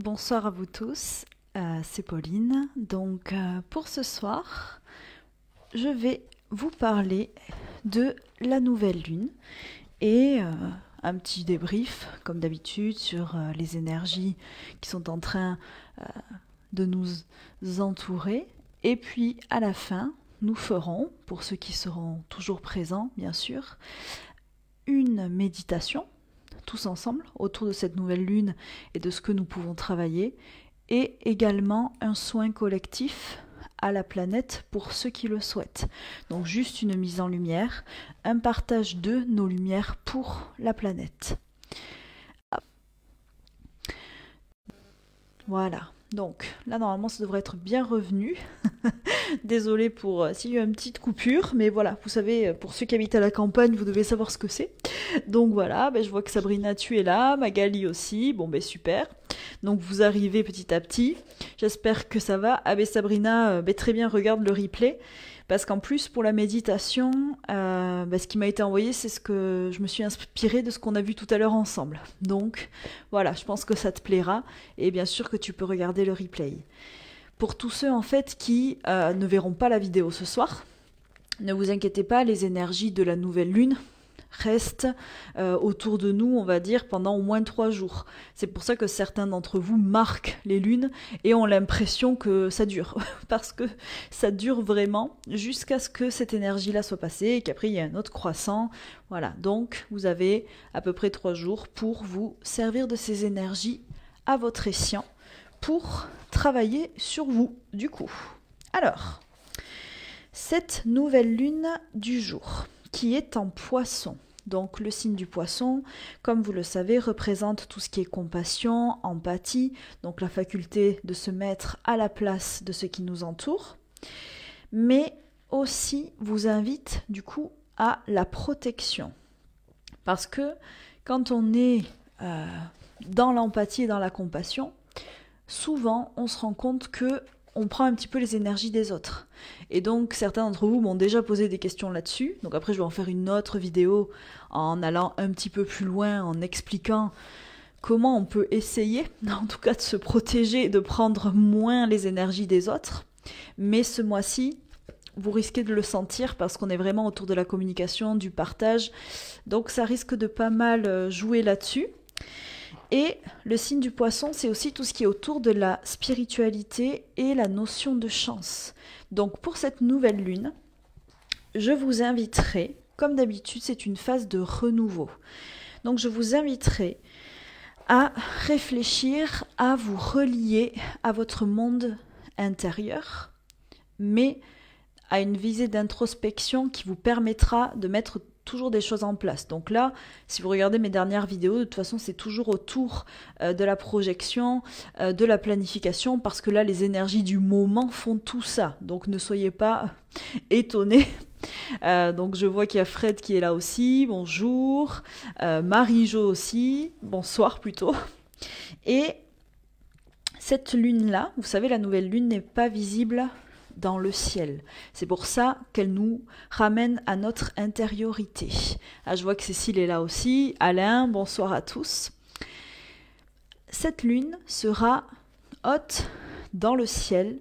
Bonsoir à vous tous, c'est Pauline. Donc pour ce soir, je vais vous parler de la nouvelle lune et un petit débrief, comme d'habitude, sur les énergies qui sont en train de nous entourer. Et puis à la fin, nous ferons, pour ceux qui seront toujours présents bien sûr, une méditation tous ensemble autour de cette nouvelle lune et de ce que nous pouvons travailler, et également un soin collectif à la planète pour ceux qui le souhaitent. Donc juste une mise en lumière, un partage de nos lumières pour la planète. Voilà. Donc là normalement ça devrait être bien revenu. Désolée pour s'il y a eu une petite coupure, mais voilà, vous savez, pour ceux qui habitent à la campagne, vous devez savoir ce que c'est. Donc voilà, je vois que Sabrina, tu es là, Magali aussi, bon super. Donc vous arrivez petit à petit, j'espère que ça va. Ah Sabrina, très bien, regarde le replay, parce qu'en plus pour la méditation, ce qui m'a été envoyé, c'est ce que je me suis inspirée de ce qu'on a vu tout à l'heure ensemble. Donc voilà, je pense que ça te plaira, et bien sûr que tu peux regarder le replay. Pour tous ceux en fait qui ne verront pas la vidéo ce soir, ne vous inquiétez pas, les énergies de la nouvelle lune restent autour de nous, on va dire, pendant au moins 3 jours. C'est pour ça que certains d'entre vous marquent les lunes et ont l'impression que ça dure, parce que ça dure vraiment jusqu'à ce que cette énergie-là soit passée et qu'après il y a un autre croissant. Voilà, donc vous avez à peu près 3 jours pour vous servir de ces énergies à votre escient, pour travailler sur vous, du coup. Alors, cette nouvelle lune du jour, qui est en poisson. Donc le signe du poisson, comme vous le savez, représente tout ce qui est compassion, empathie, donc la faculté de se mettre à la place de ce qui nous entoure, mais aussi vous invite du coup à la protection. Parce que quand on est dans l'empathie et dans la compassion, souvent on se rend compte que on prend un petit peu les énergies des autres. Et donc certains d'entre vous m'ont déjà posé des questions là-dessus. Donc après je vais en faire une autre vidéo en allant un petit peu plus loin, en expliquant comment on peut essayer, en tout cas de se protéger et de prendre moins les énergies des autres. Mais ce mois-ci, vous risquez de le sentir parce qu'on est vraiment autour de la communication, du partage. Donc ça risque de pas mal jouer là-dessus. Et le signe du poisson, c'est aussi tout ce qui est autour de la spiritualité et la notion de chance. Donc pour cette nouvelle lune, je vous inviterai, comme d'habitude, c'est une phase de renouveau. Donc je vous inviterai à réfléchir, à vous relier à votre monde intérieur, mais à une visée d'introspection qui vous permettra de mettre toujours des choses en place. Donc là, si vous regardez mes dernières vidéos, de toute façon, c'est toujours autour de la projection, de la planification, parce que là, les énergies du moment font tout ça. Donc ne soyez pas étonnés. Donc je vois qu'il y a Fred qui est là aussi, bonjour. Marie-Jo aussi, bonsoir plutôt. Et cette lune-là, vous savez, la nouvelle lune n'est pas visible dans le ciel. C'est pour ça qu'elle nous ramène à notre intériorité. Ah, je vois que Cécile est là aussi. Alain, bonsoir à tous. Cette lune sera haute dans le ciel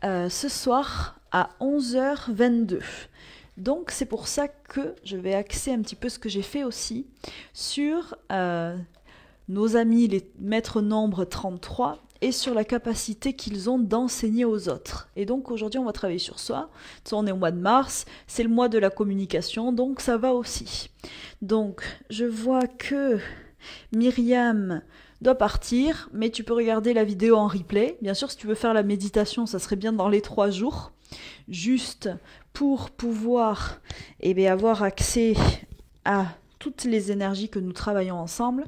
ce soir à 11h22. Donc c'est pour ça que je vais axer un petit peu ce que j'ai fait aussi sur nos amis les maîtres nombres 33 et sur la capacité qu'ils ont d'enseigner aux autres. Et donc aujourd'hui on va travailler sur soi. On est au mois de mars, c'est le mois de la communication, donc ça va aussi. Donc je vois que Myriam doit partir, mais tu peux regarder la vidéo en replay. Bien sûr, si tu veux faire la méditation, ça serait bien dans les 3 jours, juste pour pouvoir avoir accès à toutes les énergies que nous travaillons ensemble.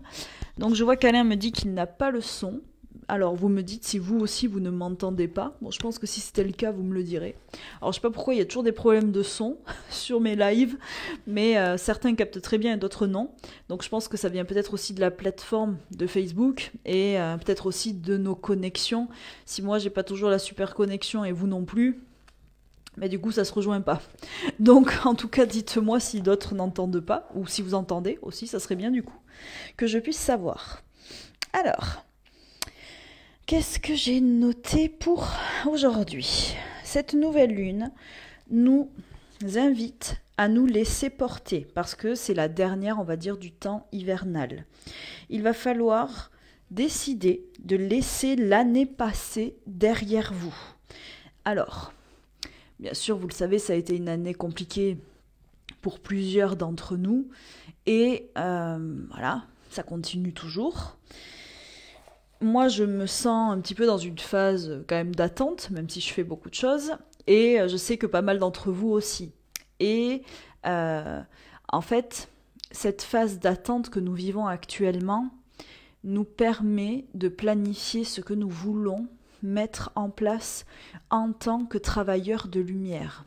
Donc je vois qu'Alain me dit qu'il n'a pas le son. Alors vous me dites si vous aussi vous ne m'entendez pas. Bon, je pense que si c'était le cas, vous me le direz. Alors je sais pas pourquoi il y a toujours des problèmes de son sur mes lives, mais certains captent très bien et d'autres non. Donc je pense que ça vient peut-être aussi de la plateforme de Facebook et peut-être aussi de nos connexions. Si moi j'ai pas toujours la super connexion et vous non plus, mais du coup ça se rejoint pas. Donc en tout cas dites-moi si d'autres n'entendent pas, ou si vous entendez aussi, ça serait bien du coup que je puisse savoir. Alors, qu'est-ce que j'ai noté pour aujourd'hui? Cette nouvelle lune nous invite à nous laisser porter, parce que c'est la dernière, on va dire, du temps hivernal. Il va falloir décider de laisser l'année passée derrière vous. Alors, bien sûr, vous le savez, ça a été une année compliquée pour plusieurs d'entre nous, et voilà, ça continue toujours. Moi, je me sens un petit peu dans une phase quand même d'attente, même si je fais beaucoup de choses, et je sais que pas mal d'entre vous aussi. Et en fait, cette phase d'attente que nous vivons actuellement nous permet de planifier ce que nous voulons mettre en place en tant que travailleurs de lumière.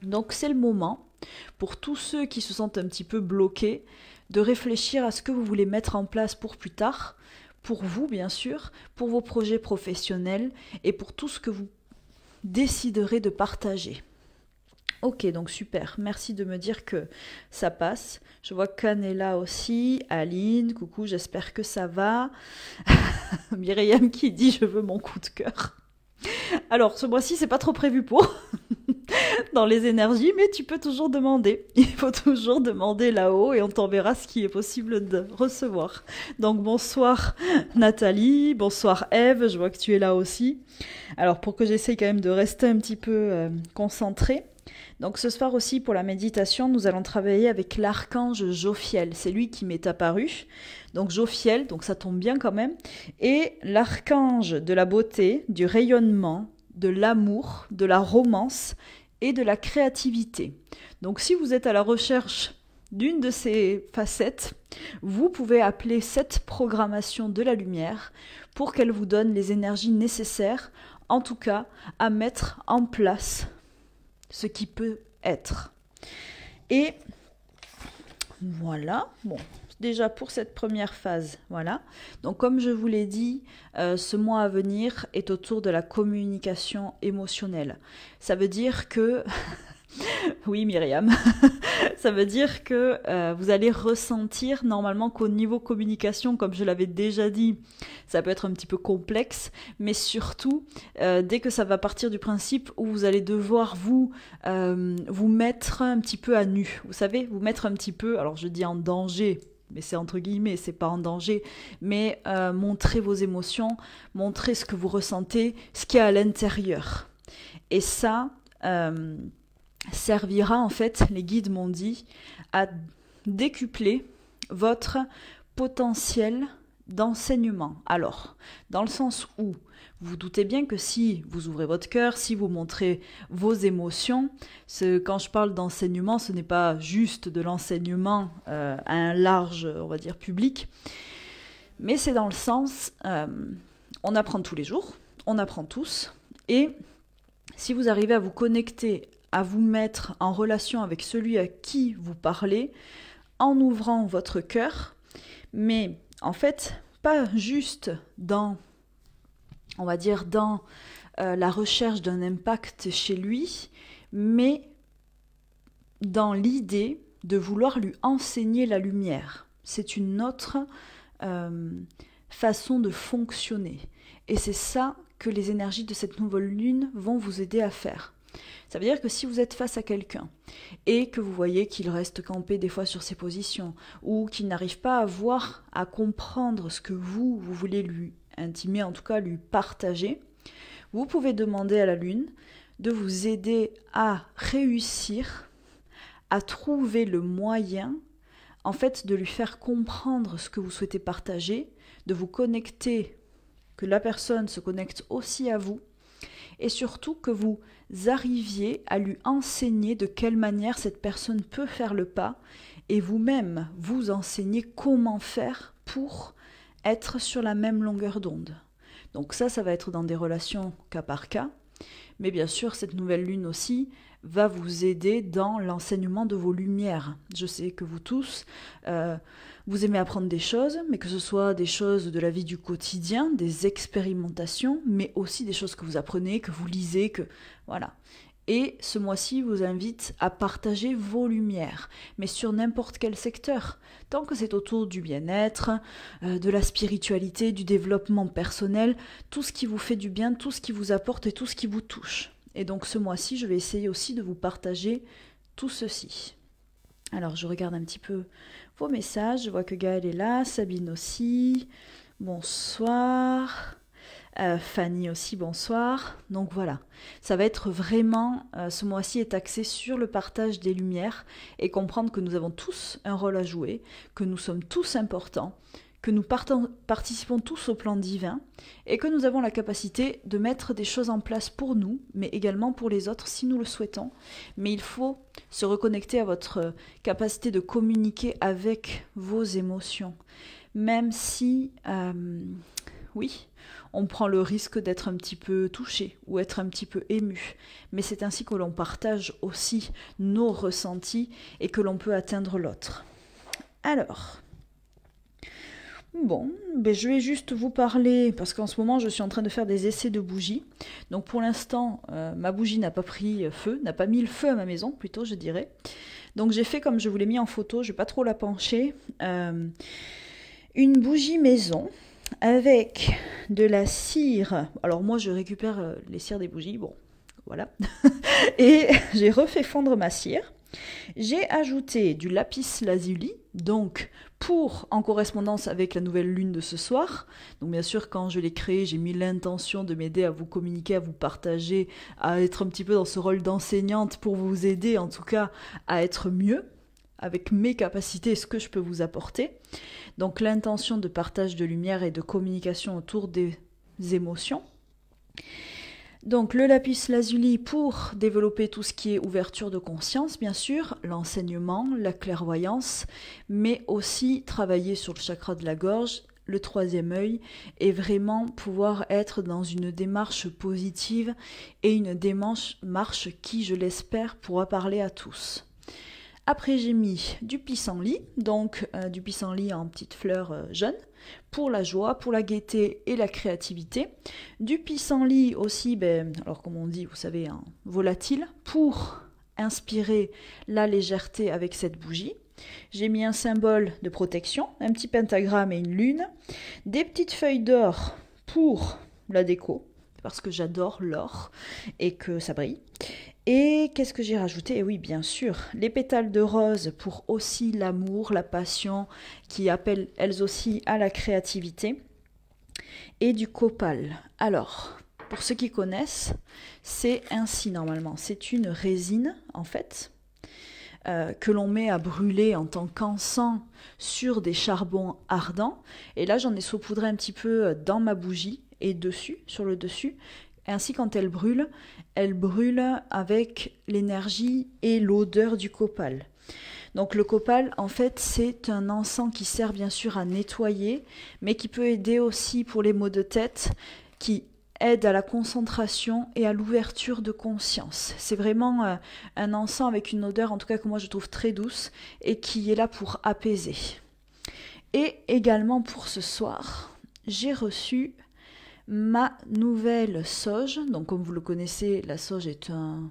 Donc c'est le moment, pour tous ceux qui se sentent un petit peu bloqués, de réfléchir à ce que vous voulez mettre en place pour plus tard, pour vous bien sûr, pour vos projets professionnels et pour tout ce que vous déciderez de partager. Ok, donc super, merci de me dire que ça passe. Je vois qu'Anne est là aussi, Aline, coucou, j'espère que ça va. Myriam qui dit je veux mon coup de cœur. Alors, ce mois-ci, c'est pas trop prévu pour dans les énergies, mais tu peux toujours demander. Il faut toujours demander là-haut et on t'enverra ce qui est possible de recevoir. Donc, bonsoir Nathalie, bonsoir Eve, je vois que tu es là aussi. Alors, pour que j'essaye quand même de rester un petit peu concentrée. Donc ce soir aussi pour la méditation, nous allons travailler avec l'archange Jophiel. C'est lui qui m'est apparu. Donc Jophiel, donc ça tombe bien quand même. Et l'archange de la beauté, du rayonnement, de l'amour, de la romance et de la créativité. Donc si vous êtes à la recherche d'une de ces facettes, vous pouvez appeler cette programmation de la lumière pour qu'elle vous donne les énergies nécessaires, en tout cas à mettre en place ce qui peut être. Et voilà, bon, déjà pour cette première phase, voilà. Donc comme je vous l'ai dit, ce mois à venir est autour de la communication émotionnelle. Ça veut dire que... Oui Myriam, ça veut dire que vous allez ressentir normalement qu'au niveau communication, comme je l'avais déjà dit, ça peut être un petit peu complexe, mais surtout dès que ça va partir du principe où vous allez devoir vous mettre un petit peu à nu, vous savez, vous mettre un petit peu, alors je dis en danger, mais c'est entre guillemets, c'est pas en danger, mais montrer vos émotions, montrer ce que vous ressentez, ce qu'il y a à l'intérieur. Et ça... servira en fait, les guides m'ont dit, à décupler votre potentiel d'enseignement. Alors, dans le sens où vous vous doutez bien que si vous ouvrez votre cœur, si vous montrez vos émotions, quand je parle d'enseignement, ce n'est pas juste de l'enseignement à un large, on va dire, public, mais c'est dans le sens, on apprend tous les jours, on apprend tous, et si vous arrivez à vous connecter, à vous mettre en relation avec celui à qui vous parlez, en ouvrant votre cœur, mais en fait, pas juste dans, on va dire, dans la recherche d'un impact chez lui, mais dans l'idée de vouloir lui enseigner la lumière. C'est une autre façon de fonctionner. Et c'est ça que les énergies de cette nouvelle lune vont vous aider à faire. Ça veut dire que si vous êtes face à quelqu'un et que vous voyez qu'il reste campé des fois sur ses positions ou qu'il n'arrive pas à voir, à comprendre ce que vous voulez lui intimer, en tout cas lui partager, vous pouvez demander à la lune de vous aider à réussir, à trouver le moyen, en fait, de lui faire comprendre ce que vous souhaitez partager, de vous connecter, que la personne se connecte aussi à vous, et surtout que vous arriviez à lui enseigner de quelle manière cette personne peut faire le pas et vous-même vous enseigner comment faire pour être sur la même longueur d'onde. Donc ça va être dans des relations cas par cas, mais bien sûr cette nouvelle lune aussi va vous aider dans l'enseignement de vos lumières. Je sais que vous tous, vous aimez apprendre des choses, mais que ce soit des choses de la vie du quotidien, des expérimentations, mais aussi des choses que vous apprenez, que vous lisez, que voilà. Et ce mois-ci vous invite à partager vos lumières, mais sur n'importe quel secteur, tant que c'est autour du bien-être, de la spiritualité, du développement personnel, tout ce qui vous fait du bien, tout ce qui vous apporte et tout ce qui vous touche. Et donc ce mois-ci, je vais essayer aussi de vous partager tout ceci. Alors je regarde un petit peu vos messages, je vois que Gaëlle est là, Sabine aussi, bonsoir. Fanny aussi, bonsoir. Donc voilà, ça va être vraiment, ce mois-ci est axé sur le partage des lumières et comprendre que nous avons tous un rôle à jouer, que nous sommes tous importants, que nous participons tous au plan divin et que nous avons la capacité de mettre des choses en place pour nous, mais également pour les autres si nous le souhaitons. Mais il faut se reconnecter à votre capacité de communiquer avec vos émotions, même si, oui, on prend le risque d'être un petit peu touché ou être un petit peu ému. Mais c'est ainsi que l'on partage aussi nos ressentis et que l'on peut atteindre l'autre. Alors, bon, je vais juste vous parler, parce qu'en ce moment je suis en train de faire des essais de bougies. Donc pour l'instant, ma bougie n'a pas pris feu, n'a pas mis le feu à ma maison, plutôt je dirais. Donc j'ai fait comme je vous l'ai mis en photo, je ne vais pas trop la pencher. Une bougie maison, avec de la cire. Alors moi je récupère les cires des bougies, bon voilà. Et j'ai refait fondre ma cire. J'ai ajouté du lapis lazuli, donc en correspondance avec la nouvelle lune de ce soir. Donc bien sûr quand je l'ai créé, j'ai mis l'intention de m'aider à vous communiquer, à vous partager, à être un petit peu dans ce rôle d'enseignante pour vous aider en tout cas à être mieux avec mes capacités et ce que je peux vous apporter. Donc l'intention de partage de lumière et de communication autour des émotions. Donc le lapis lazuli pour développer tout ce qui est ouverture de conscience, bien sûr, l'enseignement, la clairvoyance, mais aussi travailler sur le chakra de la gorge, le troisième œil, et vraiment pouvoir être dans une démarche positive et une démarche qui, je l'espère, pourra parler à tous. Après j'ai mis du pissenlit, donc du pissenlit en petites fleurs jaunes, pour la joie, pour la gaieté et la créativité. Du pissenlit aussi, alors comme on dit, vous savez, hein, volatile, pour inspirer la légèreté avec cette bougie. J'ai mis un symbole de protection, un petit pentagramme et une lune, des petites feuilles d'or pour la déco, parce que j'adore l'or et que ça brille. Et qu'est-ce que j'ai rajouté? Et oui, bien sûr, les pétales de rose pour aussi l'amour, la passion, qui appellent elles aussi à la créativité. Et du copal. Alors, pour ceux qui connaissent, c'est ainsi normalement. C'est une résine, en fait, que l'on met à brûler en tant qu'encens sur des charbons ardents. Et là, j'en ai saupoudré un petit peu dans ma bougie et dessus, sur le dessus. Ainsi, quand elle brûle avec l'énergie et l'odeur du copal. Donc le copal, en fait, c'est un encens qui sert bien sûr à nettoyer, mais qui peut aider aussi pour les maux de tête, qui aide à la concentration et à l'ouverture de conscience. C'est vraiment un encens avec une odeur, en tout cas que moi je trouve très douce, et qui est là pour apaiser. Et également pour ce soir, j'ai reçu ma nouvelle sauge. Donc comme vous le connaissez, la sauge est un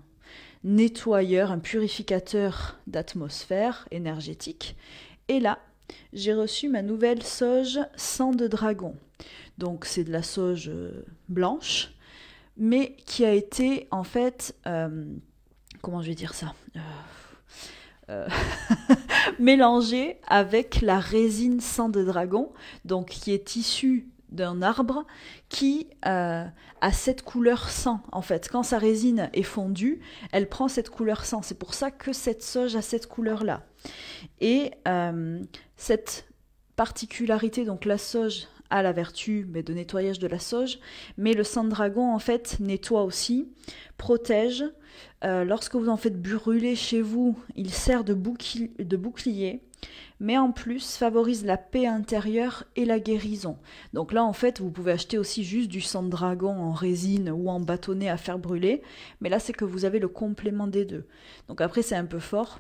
nettoyeur, un purificateur d'atmosphère énergétique. Et là, j'ai reçu ma nouvelle sauge sang de dragon. Donc c'est de la sauge blanche, mais qui a été en fait, comment je vais dire ça, mélangée avec la résine sang de dragon, donc qui est issue d'un arbre qui a cette couleur sang. En fait, quand sa résine est fondue, elle prend cette couleur sang. C'est pour ça que cette sauge a cette couleur-là. Et cette particularité, donc la sauge a la vertu de nettoyage de la sauge, mais le sang de dragon, en fait, nettoie aussi, protège. Lorsque vous en faites brûler chez vous, il sert de bouclier, mais en plus favorise la paix intérieure et la guérison. Donc là, en fait, vous pouvez acheter aussi juste du sang de dragon en résine ou en bâtonnet à faire brûler, mais là, c'est que vous avez le complément des deux. Donc après, c'est un peu fort.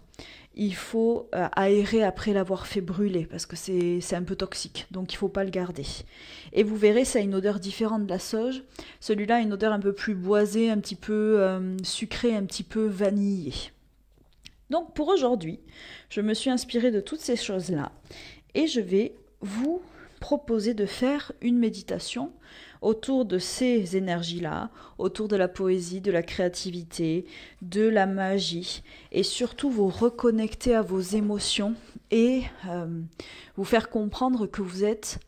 Il faut aérer après l'avoir fait brûler, parce que c'est un peu toxique, donc il ne faut pas le garder. Et vous verrez, ça a une odeur différente de la sauge. Celui-là a une odeur un peu plus boisée, un petit peu sucrée, un petit peu vanillée. Donc pour aujourd'hui, je me suis inspirée de toutes ces choses-là et je vais vous proposer de faire une méditation autour de ces énergies-là, autour de la poésie, de la créativité, de la magie et surtout vous reconnecter à vos émotions et vous faire comprendre que vous êtes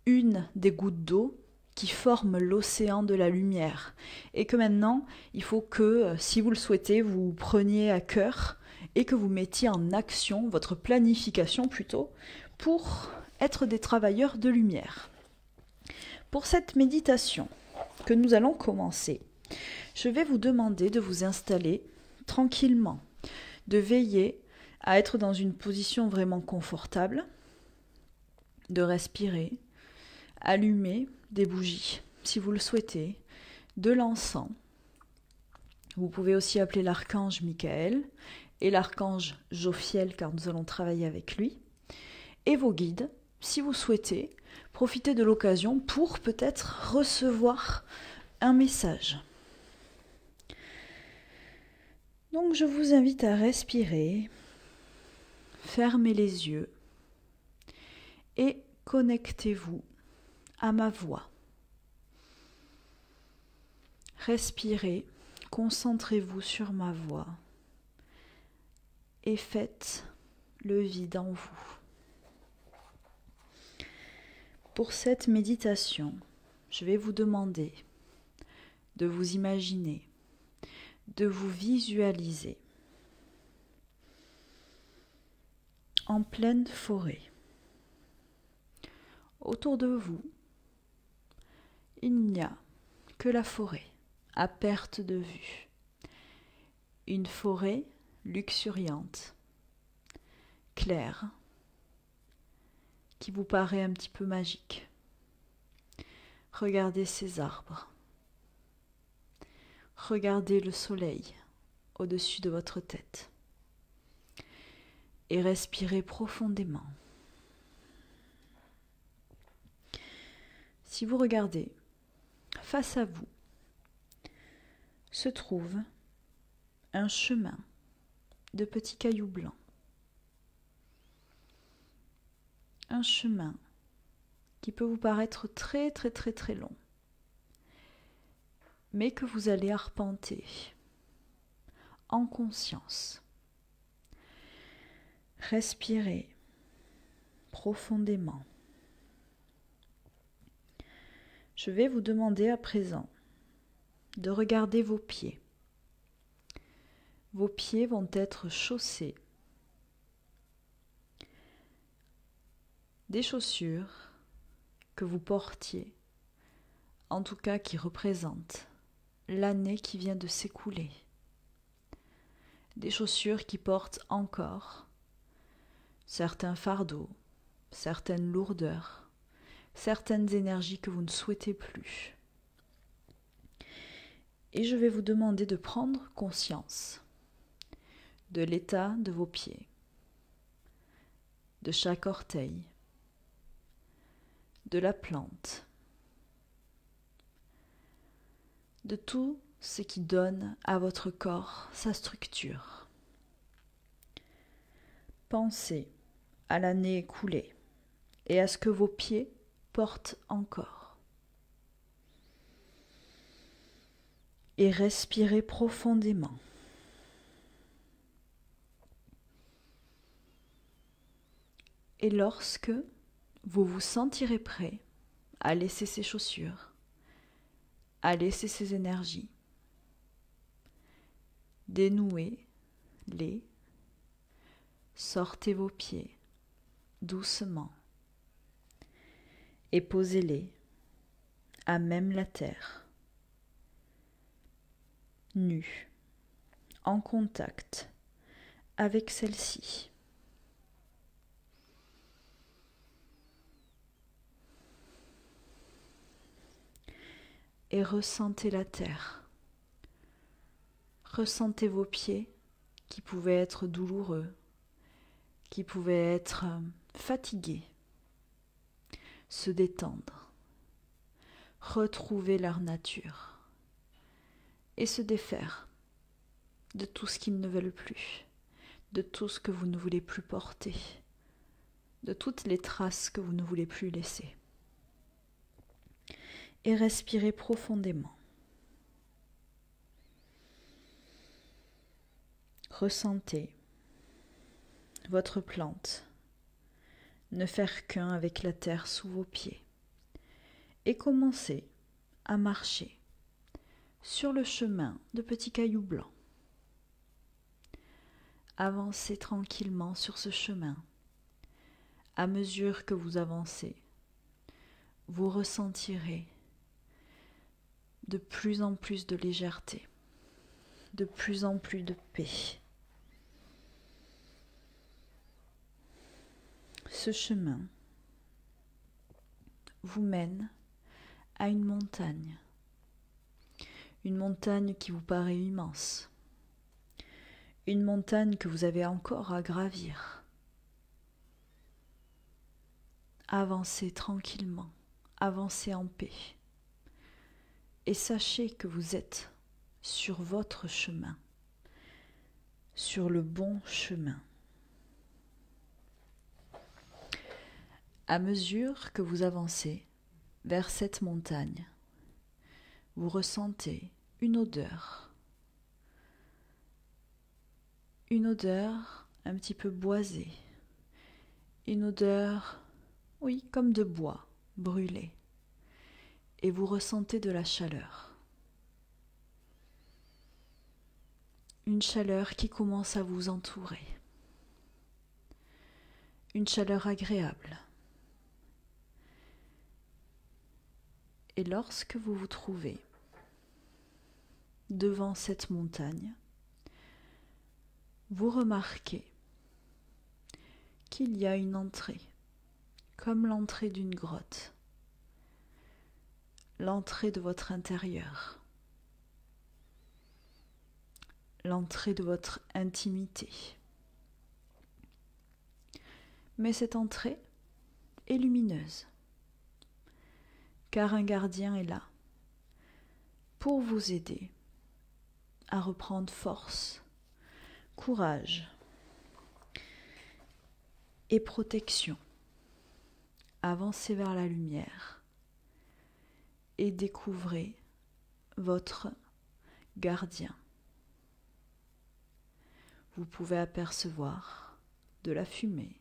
une des gouttes d'eau qui forment l'océan de la lumière et que maintenant il faut que si vous le souhaitez vous preniez à cœur et que vous mettiez en action votre planification plutôt pour être des travailleurs de lumière. Pour cette méditation que nous allons commencer, je vais vous demander de vous installer tranquillement, de veiller à être dans une position vraiment confortable, de respirer, allumer des bougies si vous le souhaitez, de l'encens. Vous pouvez aussi appeler l'archange Michael et l'archange Jophiel car nous allons travailler avec lui. Et vos guides, si vous souhaitez, profitez de l'occasion pour peut-être recevoir un message. Donc je vous invite à respirer, fermez les yeux et connectez-vous à ma voix. Respirez, concentrez-vous sur ma voix et faites le vide en vous. Pour cette méditation, je vais vous demander de vous imaginer, de vous visualiser en pleine forêt. Autour de vous, il n'y a que la forêt, à perte de vue. Une forêt luxuriante, claire, qui vous paraît un petit peu magique. Regardez ces arbres. Regardez le soleil au-dessus de votre tête. Et respirez profondément. Si vous regardez, face à vous se trouve un chemin de petits cailloux blancs. Un chemin qui peut vous paraître très très très très long, mais que vous allez arpenter en conscience. Respirez profondément. Je vais vous demander à présent de regarder vos pieds. Vos pieds vont être chaussés des chaussures que vous portiez, en tout cas qui représentent l'année qui vient de s'écouler. Des chaussures qui portent encore certains fardeaux, certaines lourdeurs, certaines énergies que vous ne souhaitez plus. Et je vais vous demander de prendre conscience de l'état de vos pieds, de chaque orteil, de la plante, de tout ce qui donne à votre corps sa structure. Pensez à l'année écoulée et à ce que vos pieds portent encore. Et respirez profondément. Et lorsque vous vous sentirez prêt à laisser ces chaussures, à laisser ces énergies, dénouez-les, sortez vos pieds doucement et posez-les à même la terre, nus, en contact avec celle-ci. et ressentez la terre. Ressentez vos pieds qui pouvaient être douloureux, qui pouvaient être fatigués, se détendre, retrouver leur nature et se défaire de tout ce qu'ils ne veulent plus, de tout ce que vous ne voulez plus porter, de toutes les traces que vous ne voulez plus laisser. Et respirez profondément. Ressentez votre plante ne faire qu'un avec la terre sous vos pieds et commencez à marcher sur le chemin de petits cailloux blancs. Avancez tranquillement sur ce chemin. À mesure que vous avancez, vous ressentirez de plus en plus de légèreté, de plus en plus de paix. Ce chemin vous mène à une montagne qui vous paraît immense, une montagne que vous avez encore à gravir. Avancez tranquillement, avancez en paix, et sachez que vous êtes sur votre chemin, sur le bon chemin. À mesure que vous avancez vers cette montagne, vous ressentez une odeur un petit peu boisée, une odeur, oui, comme de bois brûlé, et vous ressentez de la chaleur. Une chaleur qui commence à vous entourer, une chaleur agréable. Et lorsque vous vous trouvez devant cette montagne, vous remarquez qu'il y a une entrée, comme l'entrée d'une grotte, l'entrée de votre intérieur, l'entrée de votre intimité. Mais cette entrée est lumineuse, car un gardien est là pour vous aider à reprendre force, courage et protection. Avancez vers la lumière et découvrez votre gardien. Vous pouvez apercevoir de la fumée.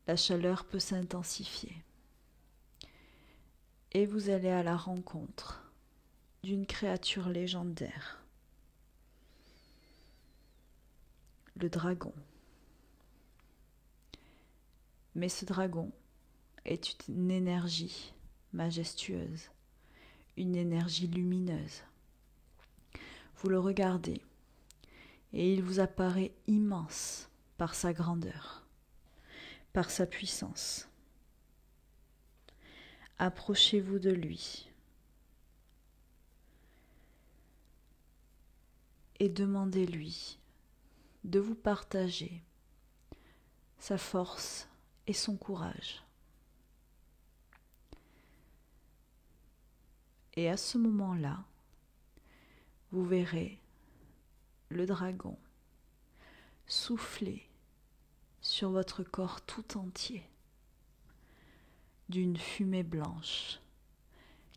La chaleur peut s'intensifier. Et vous allez à la rencontre d'une créature légendaire, le dragon. Mais ce dragon est une énergie majestueuse, une énergie lumineuse. Vous le regardez et il vous apparaît immense par sa grandeur, par sa puissance. Approchez-vous de lui et demandez-lui de vous partager sa force et son courage. Et à ce moment-là, vous verrez le dragon souffler sur votre corps tout entier d'une fumée blanche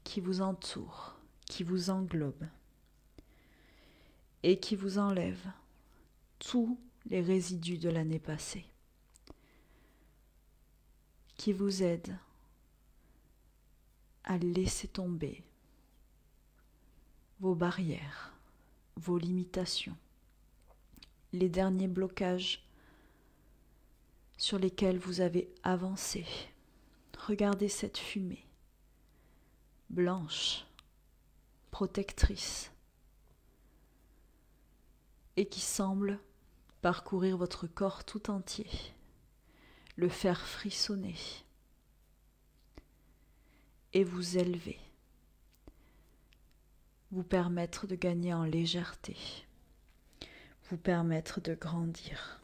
qui vous entoure, qui vous englobe et qui vous enlève tous les résidus de l'année passée, qui vous aide à laisser tomber vos barrières, vos limitations, les derniers blocages sur lesquels vous avez avancé. Regardez cette fumée blanche, protectrice, et qui semble parcourir votre corps tout entier, le faire frissonner et vous élever vous permettre de gagner en légèreté, vous permettre de grandir.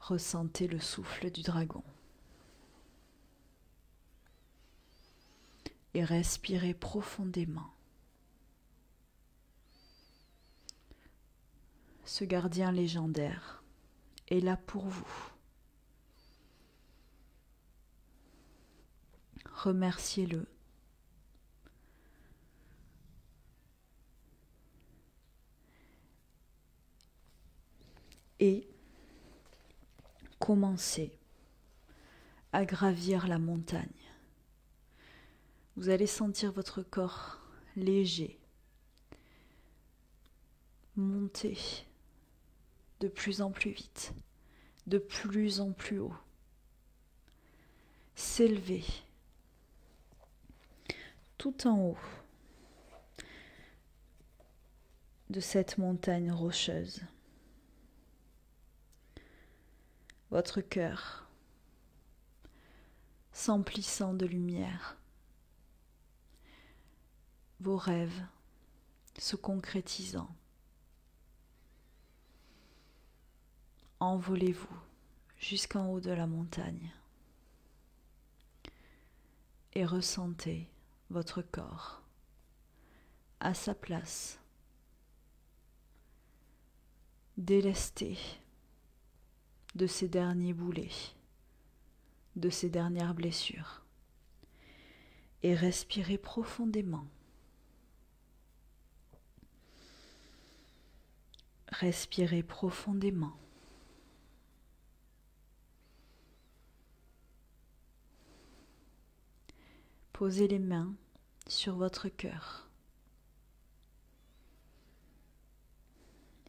Ressentez le souffle du dragon. Et respirez profondément. Ce gardien légendaire est là pour vous. Remerciez-le. Et commencez à gravir la montagne. Vous allez sentir votre corps léger monter de plus en plus vite, de plus en plus haut, s'élever tout en haut de cette montagne rocheuse. Votre cœur s'emplissant de lumière, vos rêves se concrétisant. Envolez-vous jusqu'en haut de la montagne et ressentez votre corps à sa place, délesté de ses derniers boulets, de ses dernières blessures, et respirez profondément. Respirez profondément. Posez les mains sur votre cœur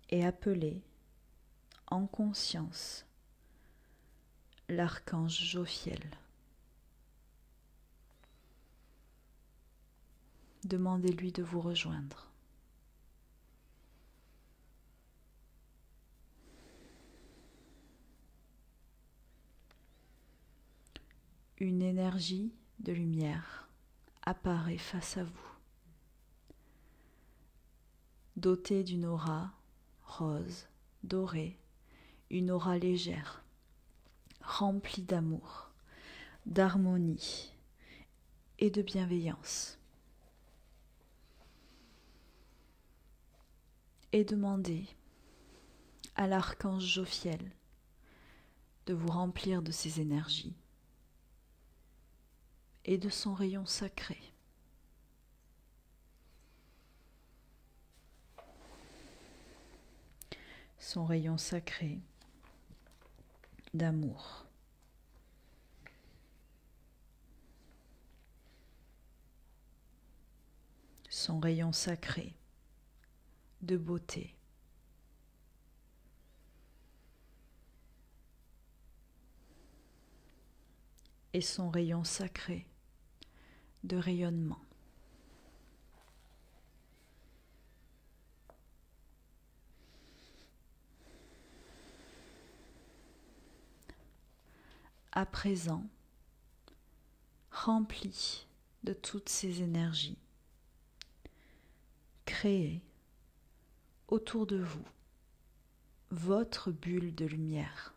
et appelez en conscience l'archange Jophiel. Demandez-lui de vous rejoindre. Une énergie de lumière apparaît face à vous, dotée d'une aura rose, dorée, une aura légère, remplie d'amour, d'harmonie et de bienveillance. Et demandez à l'archange Jophiel de vous remplir de ses énergies et de son rayon sacré. Son rayon sacré d'amour. Son rayon sacré de beauté. Et son rayon sacré de rayonnement. À présent, rempli de toutes ces énergies, créez autour de vous votre bulle de lumière,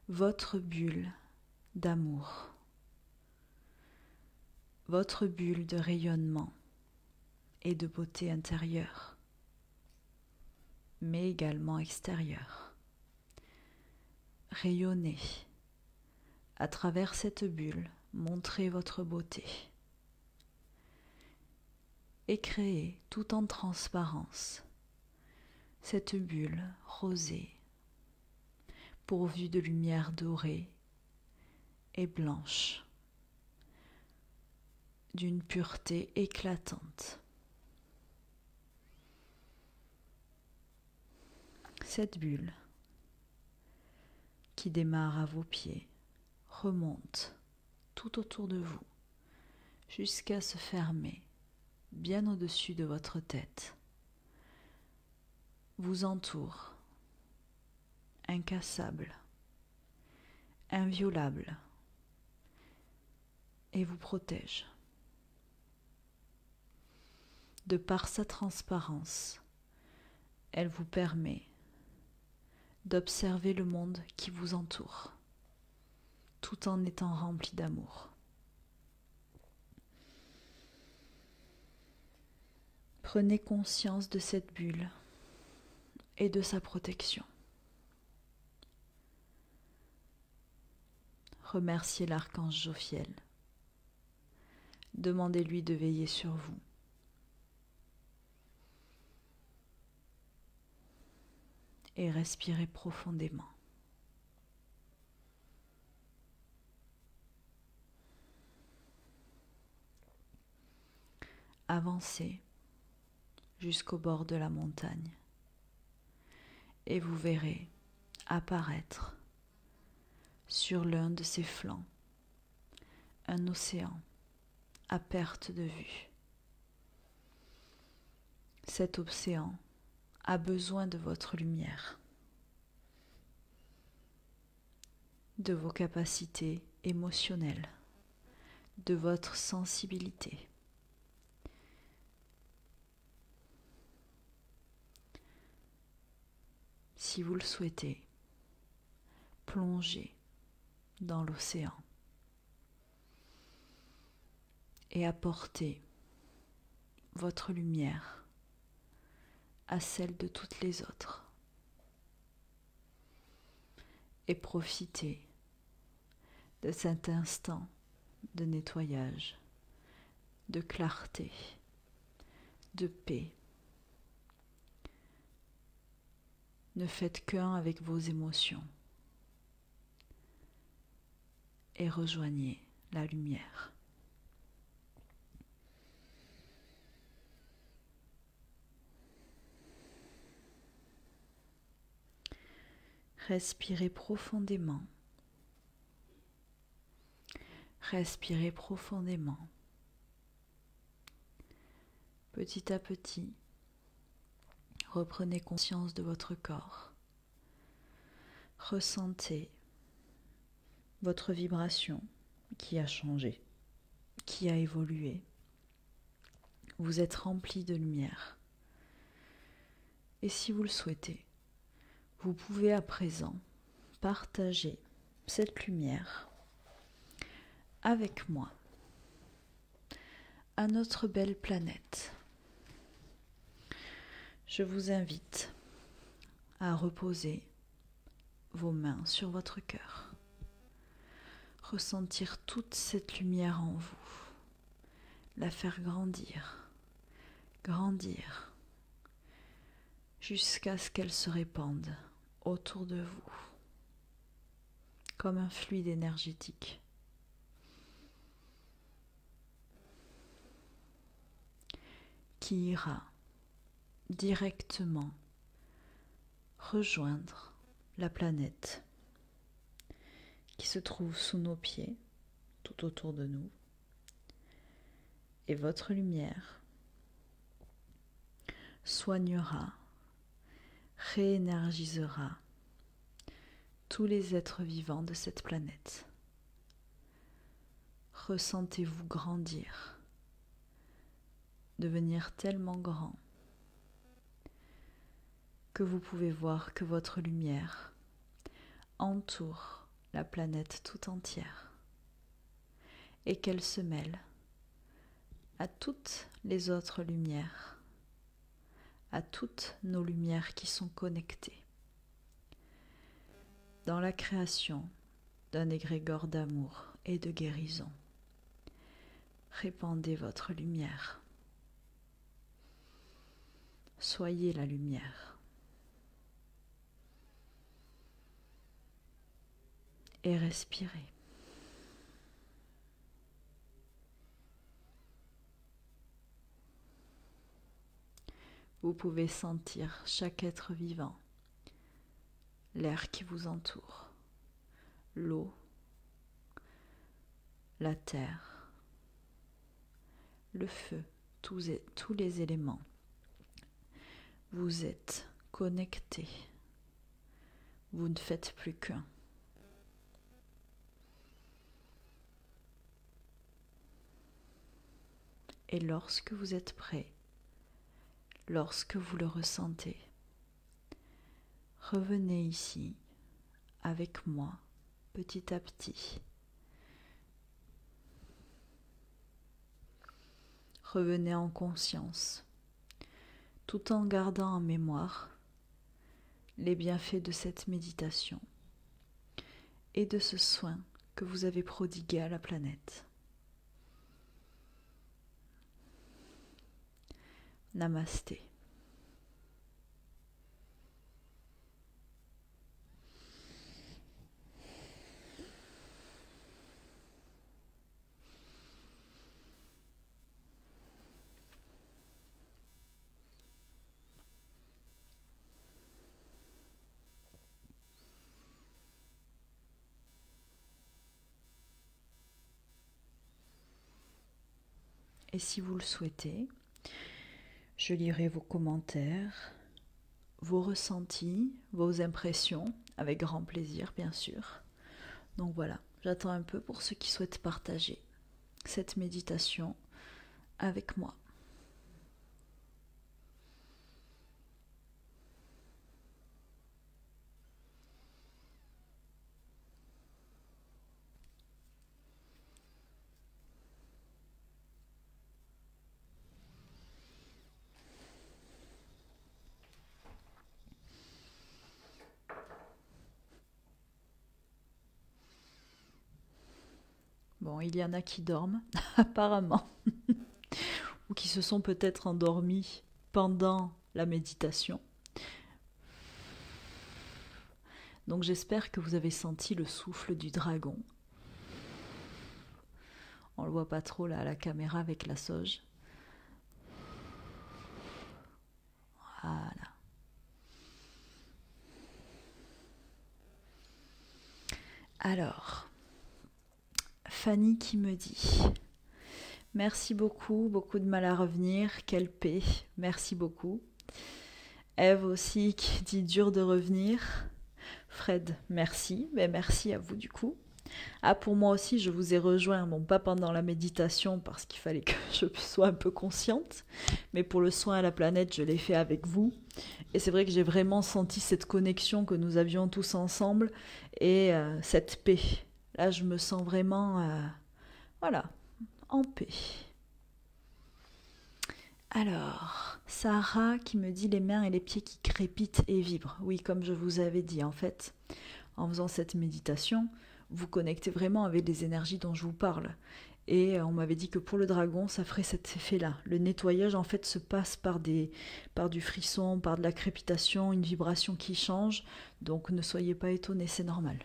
votre bulle d'amour, votre bulle de rayonnement et de beauté intérieure, mais également extérieure. Rayonnez à travers cette bulle, montrez votre beauté et créez tout en transparence cette bulle rosée pourvue de lumière dorée et blanche, d'une pureté éclatante. Cette bulle qui démarre à vos pieds remonte tout autour de vous jusqu'à se fermer bien au-dessus de votre tête, vous entoure, incassable, inviolable, et vous protège. De par sa transparence, elle vous permet d'observer le monde qui vous entoure, tout en étant rempli d'amour. Prenez conscience de cette bulle et de sa protection. Remerciez l'archange Jophiel. Demandez-lui de veiller sur vous. Et respirez profondément. Avancez jusqu'au bord de la montagne et vous verrez apparaître sur l'un de ses flancs un océan à perte de vue. Cet océan a besoin de votre lumière, de vos capacités émotionnelles, de votre sensibilité. Si vous le souhaitez, plongez dans l'océan et apportez votre lumière à celle de toutes les autres. Et profitez de cet instant de nettoyage, de clarté, de paix. Ne faites qu'un avec vos émotions et rejoignez la lumière. Respirez profondément. Respirez profondément. Petit à petit, reprenez conscience de votre corps. Ressentez votre vibration qui a changé, qui a évolué. Vous êtes rempli de lumière. Et si vous le souhaitez, vous pouvez à présent partager cette lumière avec moi à notre belle planète. Je vous invite à reposer vos mains sur votre cœur. Ressentir toute cette lumière en vous. La faire grandir, grandir, jusqu'à ce qu'elle se répande autour de vous, comme un fluide énergétique. Qui ira directement rejoindre la planète qui se trouve sous nos pieds, tout autour de nous, et votre lumière soignera, réénergisera tous les êtres vivants de cette planète. Ressentez-vous grandir, devenir tellement grand que vous pouvez voir que votre lumière entoure la planète tout entière et qu'elle se mêle à toutes les autres lumières, à toutes nos lumières qui sont connectées dans la création d'un égrégore d'amour et de guérison. Répandez votre lumière. Soyez la lumière. Et respirez. Vous pouvez sentir chaque être vivant, l'air qui vous entoure, l'eau, la terre, le feu, tous les éléments. Vous êtes connectés. Vous ne faites plus qu'un. Et lorsque vous êtes prêt, lorsque vous le ressentez, revenez ici avec moi petit à petit. Revenez en conscience, tout en gardant en mémoire les bienfaits de cette méditation et de ce soin que vous avez prodigué à la planète. Namasté. Et si vous le souhaitez, je lirai vos commentaires, vos ressentis, vos impressions, avec grand plaisir bien sûr. Donc voilà, j'attends un peu pour ceux qui souhaitent partager cette méditation avec moi. Bon, il y en a qui dorment, apparemment, ou qui se sont peut-être endormis pendant la méditation. Donc j'espère que vous avez senti le souffle du dragon. On le voit pas trop là à la caméra avec la sauge. Voilà. Alors, Fanny qui me dit « Merci beaucoup, beaucoup de mal à revenir, quelle paix, merci beaucoup. » Ève aussi qui dit « Dur de revenir. » Fred, merci, mais merci à vous du coup. Ah, pour moi aussi, je vous ai rejoint, bon, pas pendant la méditation parce qu'il fallait que je sois un peu consciente, mais pour le soin à la planète, je l'ai fait avec vous. Et c'est vrai que j'ai vraiment senti cette connexion que nous avions tous ensemble et cette paix. Là, je me sens vraiment, voilà, en paix. Alors, Sarah qui me dit les mains et les pieds qui crépitent et vibrent. Oui, comme je vous avais dit, en fait, en faisant cette méditation, vous connectez vraiment avec les énergies dont je vous parle. Et on m'avait dit que pour le dragon, ça ferait cet effet-là. Le nettoyage, en fait, se passe par du frisson, par de la crépitation, une vibration qui change. Donc ne soyez pas étonnés, c'est normal.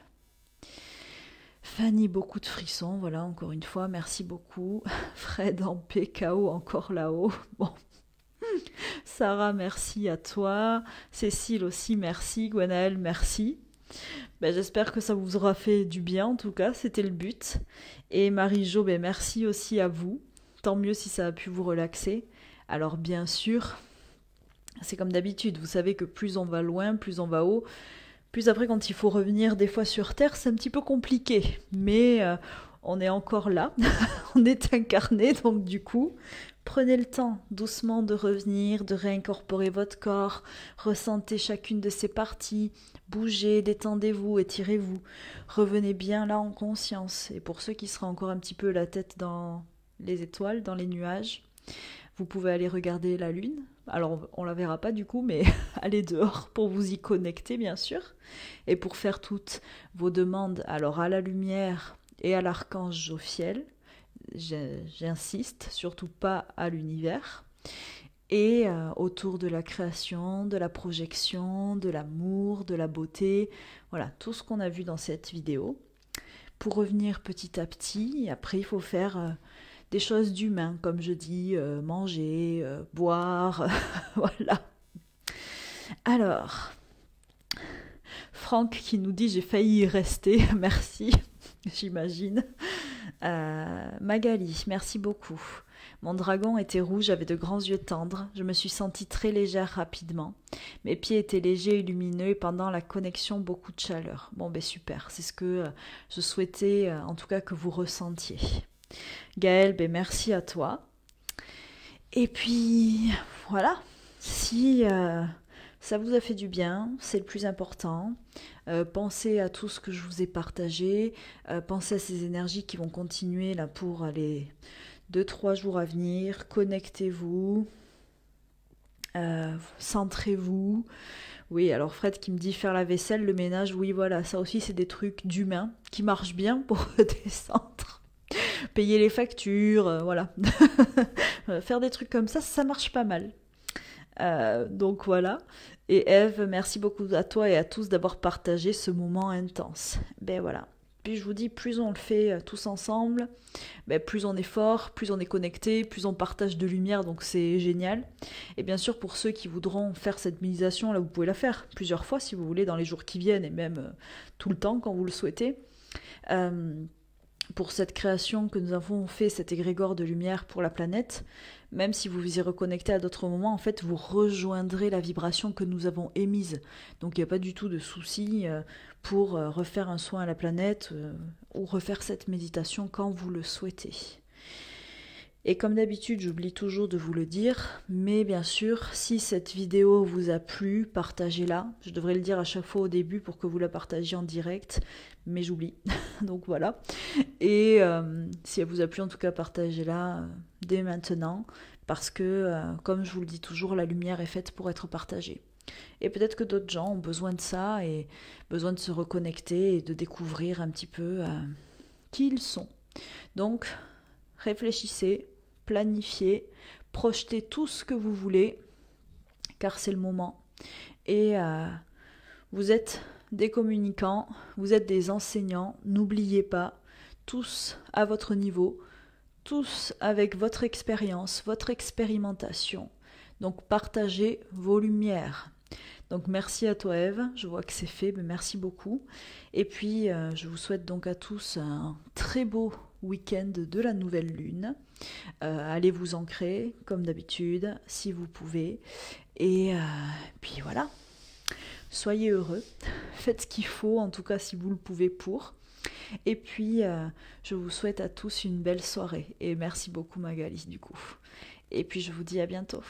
Fanny, beaucoup de frissons, voilà, encore une fois, merci beaucoup. Fred en PKO, encore là-haut. Bon. Sarah, merci à toi. Cécile aussi, merci. Gwenaëlle, merci. Ben, j'espère que ça vous aura fait du bien, en tout cas, c'était le but. Et Marie-Jo, ben, merci aussi à vous. Tant mieux si ça a pu vous relaxer. Alors bien sûr, c'est comme d'habitude, vous savez que plus on va loin, plus on va haut, plus après quand il faut revenir des fois sur Terre, c'est un petit peu compliqué. Mais on est encore là, on est incarné, donc du coup, prenez le temps doucement de revenir, de réincorporer votre corps, ressentez chacune de ses parties, bougez, détendez-vous, étirez-vous, revenez bien là en conscience. Et pour ceux qui seraient encore un petit peu la tête dans les étoiles, dans les nuages, vous pouvez aller regarder la lune. Alors on la verra pas du coup, mais allez dehors pour vous y connecter bien sûr. Et pour faire toutes vos demandes, alors à la lumière et à l'archange Jophiel, j'insiste, surtout pas à l'univers, et autour de la création, de la projection, de l'amour, de la beauté, voilà, tout ce qu'on a vu dans cette vidéo. Pour revenir petit à petit, après il faut faire des choses d'humain, comme je dis, manger, boire, voilà. Alors, Franck qui nous dit « J'ai failli y rester », merci, j'imagine. Magali, merci beaucoup. Mon dragon était rouge, avait de grands yeux tendres. Je me suis sentie très légère rapidement. Mes pieds étaient légers et lumineux et pendant la connexion, beaucoup de chaleur. Bon, ben super, c'est ce que je souhaitais en tout cas que vous ressentiez. Gaëlle, ben merci à toi. Et puis voilà, si ça vous a fait du bien, c'est le plus important. Pensez à tout ce que je vous ai partagé, pensez à ces énergies qui vont continuer là pour les 2-3 jours à venir. Connectez-vous, centrez-vous. Oui, alors Fred qui me dit faire la vaisselle, le ménage, oui voilà, ça aussi c'est des trucs d'humains qui marchent bien pour des centres. Payer les factures, voilà. Faire des trucs comme ça marche pas mal. Donc voilà. Et Eve, merci beaucoup à toi et à tous d'avoir partagé ce moment intense. Ben voilà. Puis je vous dis, plus on le fait tous ensemble, ben plus on est fort, plus on est connecté, plus on partage de lumière, donc c'est génial. Et bien sûr, pour ceux qui voudront faire cette méditation, là vous pouvez la faire plusieurs fois si vous voulez, dans les jours qui viennent, et même tout le temps quand vous le souhaitez. Pour cette création que nous avons fait, cet égrégore de lumière pour la planète, même si vous vous y reconnectez à d'autres moments, en fait, vous rejoindrez la vibration que nous avons émise. Donc il n'y a pas du tout de souci pour refaire un soin à la planète ou refaire cette méditation quand vous le souhaitez. Et comme d'habitude, j'oublie toujours de vous le dire, mais bien sûr, si cette vidéo vous a plu, partagez-la. Je devrais le dire à chaque fois au début pour que vous la partagiez en direct, mais j'oublie. Donc voilà. Et si elle vous a plu, en tout cas, partagez-la dès maintenant, parce que, comme je vous le dis toujours, la lumière est faite pour être partagée. Et peut-être que d'autres gens ont besoin de ça et besoin de se reconnecter et de découvrir un petit peu qui ils sont. Donc, réfléchissez, planifiez, projetez tout ce que vous voulez, car c'est le moment. Et vous êtes des communicants, vous êtes des enseignants, n'oubliez pas, tous à votre niveau, tous avec votre expérience, votre expérimentation. Donc partagez vos lumières. Donc merci à toi Eve, je vois que c'est fait, mais merci beaucoup. Et puis je vous souhaite donc à tous un très beau week-end de la nouvelle lune. Allez vous ancrer comme d'habitude si vous pouvez. Et puis voilà, soyez heureux, faites ce qu'il faut, en tout cas si vous le pouvez pour. Et puis je vous souhaite à tous une belle soirée. Et merci beaucoup Magali du coup. Et puis je vous dis à bientôt.